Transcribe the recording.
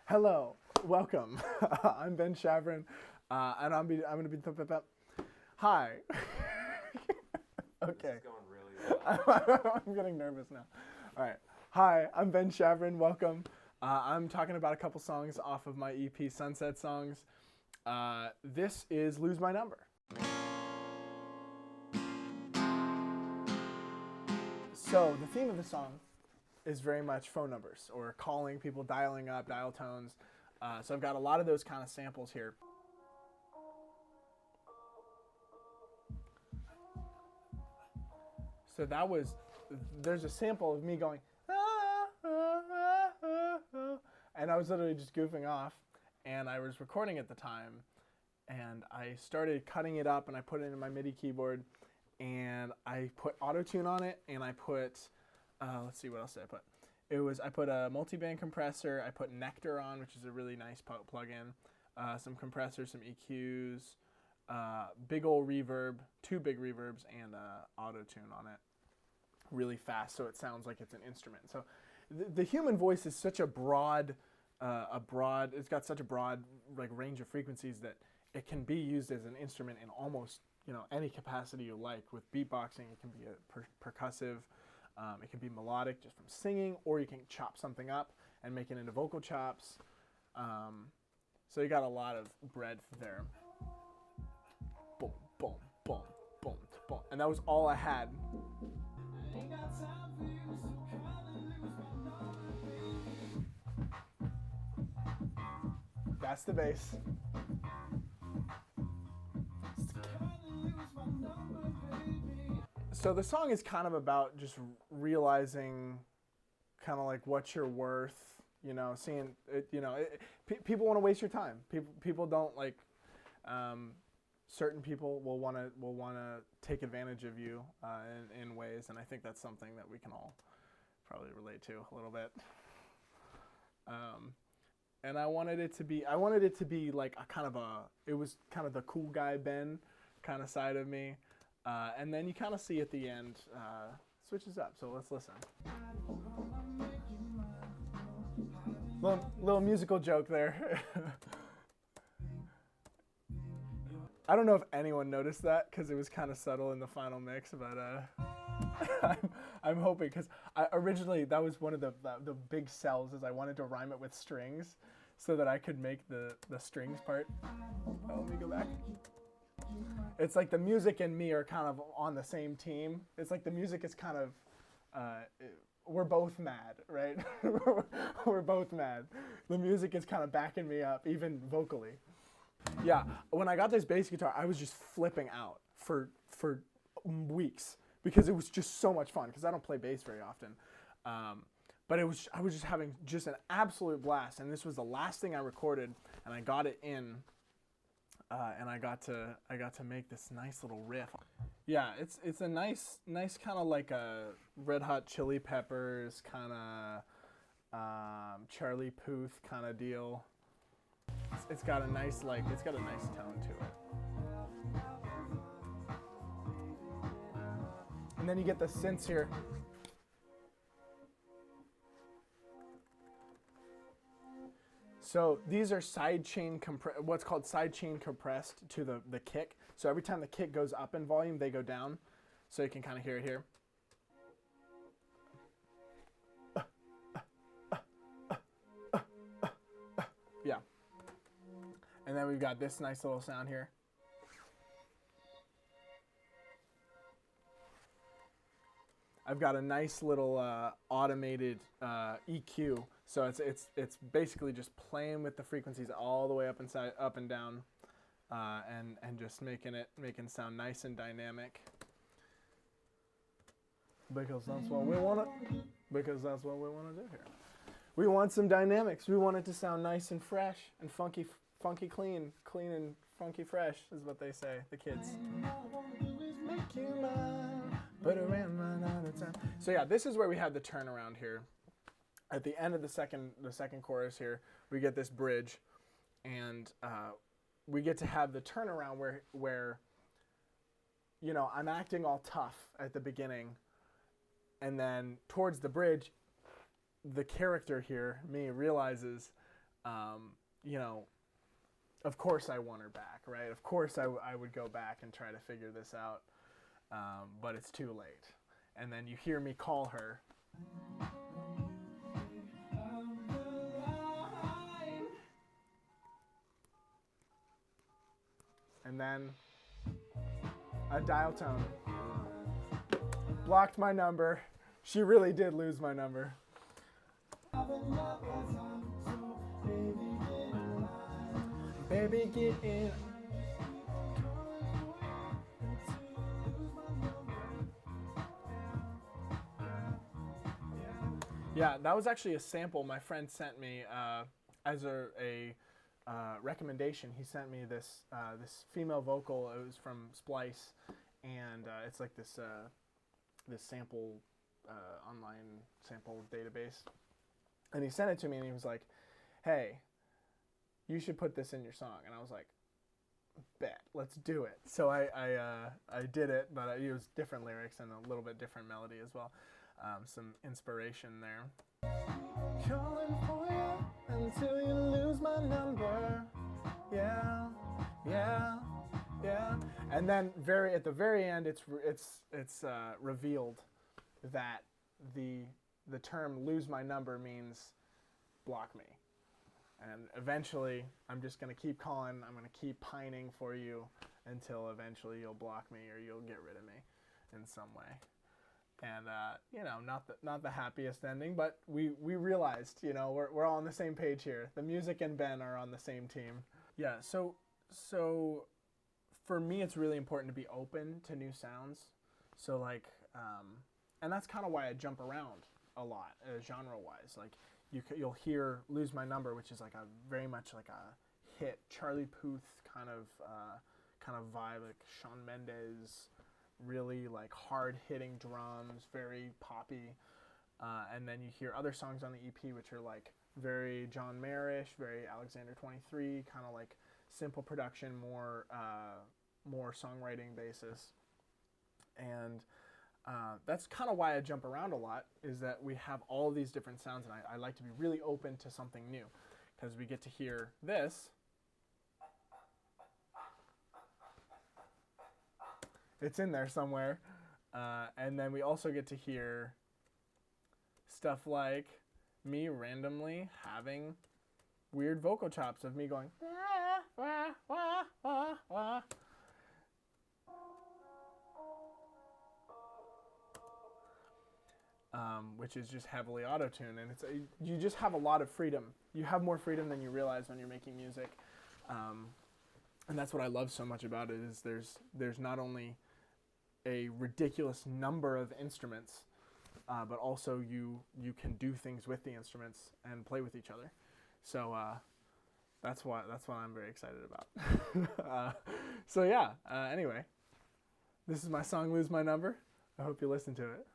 Hello, welcome. I'm Ben Chaverin, and I'm going to be. Hi. Okay. This is going really well. I'm getting nervous now. All right. Hi, I'm Ben Chaverin. Welcome. I'm talking about a couple songs off of my EP, Sunset Songs. This is Lose My Number. So the theme of the song is very much phone numbers or calling people, dialing up, dial tones. So I've got a lot of those kind of samples here. So there's a sample of me going, and I was literally just goofing off, and I was recording at the time, and I started cutting it up, and I put it in my MIDI keyboard, and I put auto-tune on it, and I put, let's see, what else did I put? I put a multi-band compressor, I put Nectar on, which is a really nice plug-in, some compressors, some EQs, big old reverb, 2 big reverbs, and auto-tune on it really fast so it sounds like it's an instrument. So the human voice is such it's got such a broad like range of frequencies that it can be used as an instrument in almost any capacity you like. With beatboxing, it can be a percussive, it can be melodic just from singing, or you can chop something up and make it into vocal chops. So you got a lot of breadth there. Boom, boom, boom, boom, boom. And that was all I had. That's the bass. So the song is kind of about just realizing kind of like what you're worth, seeing it, people want to waste your time. People don't like, certain people will want to take advantage of you in ways, and I think that's something that we can all probably relate to a little bit. And I wanted it to be like it was kind of the cool guy Ben kind of side of me, and then you kind of see at the end switches up. So let's listen. Little musical joke there. I don't know if anyone noticed that because it was kind of subtle in the final mix, but I'm hoping, because originally that was one of the big sells, is I wanted to rhyme it with strings so that I could make the strings part. Oh, let me go back. It's like the music and me are kind of on the same team. It's like the music is kind of, we're both mad, right? We're both mad. The music is kind of backing me up, even vocally. Yeah, when I got this bass guitar, I was just flipping out for weeks because it was just so much fun, because I don't play bass very often. But I was just having just an absolute blast, and this was the last thing I recorded, and I got it in, and I got to make this nice little riff. Yeah, it's a nice kind of like a Red Hot Chili Peppers kind of Charlie Puth kind of deal. It's got a nice tone to it. And then you get the synths here. So these are what's called sidechain compressed to the kick. So every time the kick goes up in volume, they go down. So you can kind of hear it here. Yeah. And then we've got this nice little sound here. I've got a nice little automated EQ, so it's basically just playing with the frequencies all the way up and down, and just making it sound nice and dynamic. Because that's what we want to do here. We want some dynamics. We want it to sound nice and fresh and funky, clean and funky fresh is what they say, the kids. Make you mine, but around mine all the time. So yeah, this is where we have the turnaround here. At the end of the second chorus here, we get this bridge, and we get to have the turnaround where I'm acting all tough at the beginning, and then towards the bridge, the character here, me, realizes, you know, of course I want her back, right? Of course I would go back and try to figure this out, but it's too late. And then you hear me call her. And then a dial tone. Blocked my number. She really did lose my number. Baby, get in. Yeah, that was actually a sample my friend sent me as a recommendation. He sent me this this female vocal. It was from Splice, and it's like this this sample online sample database. And he sent it to me, and he was like, "Hey, you should put this in your song." And I was like, "Bet, let's do it." So I did it, but it was different lyrics and a little bit different melody as well. Some inspiration there. Calling for you until you lose my number. Yeah, yeah, yeah. And then at the very end, it's revealed that the term "lose my number" means block me. And eventually, I'm just gonna keep calling. I'm gonna keep pining for you until eventually you'll block me or you'll get rid of me in some way. And you know, not the happiest ending, but we realized, you know, we're all on the same page here. The music and Ben are on the same team. Yeah. So for me, it's really important to be open to new sounds. So like, and that's kind of why I jump around a lot, genre-wise. Like you'll hear "Lose My Number," which is like a very much like a hit Charlie Puth kind of vibe, like Shawn Mendes. Really like hard-hitting drums, very poppy, and then you hear other songs on the EP which are like very John Mayer-ish, very Alexander 23, kind of like simple production, more songwriting basis, and that's kind of why I jump around a lot. Is that we have all these different sounds, and I like to be really open to something new, because we get to hear this. It's in there somewhere. And then we also get to hear stuff like me randomly having weird vocal chops of me going, wah, wah, wah, wah. Which is just heavily auto-tuned. And you just have a lot of freedom. You have more freedom than you realize when you're making music. And that's what I love so much about it, is there's not only a ridiculous number of instruments, but also you can do things with the instruments and play with each other. So that's what I'm very excited about. So yeah. Anyway, this is my song "Lose My Number." I hope you listen to it.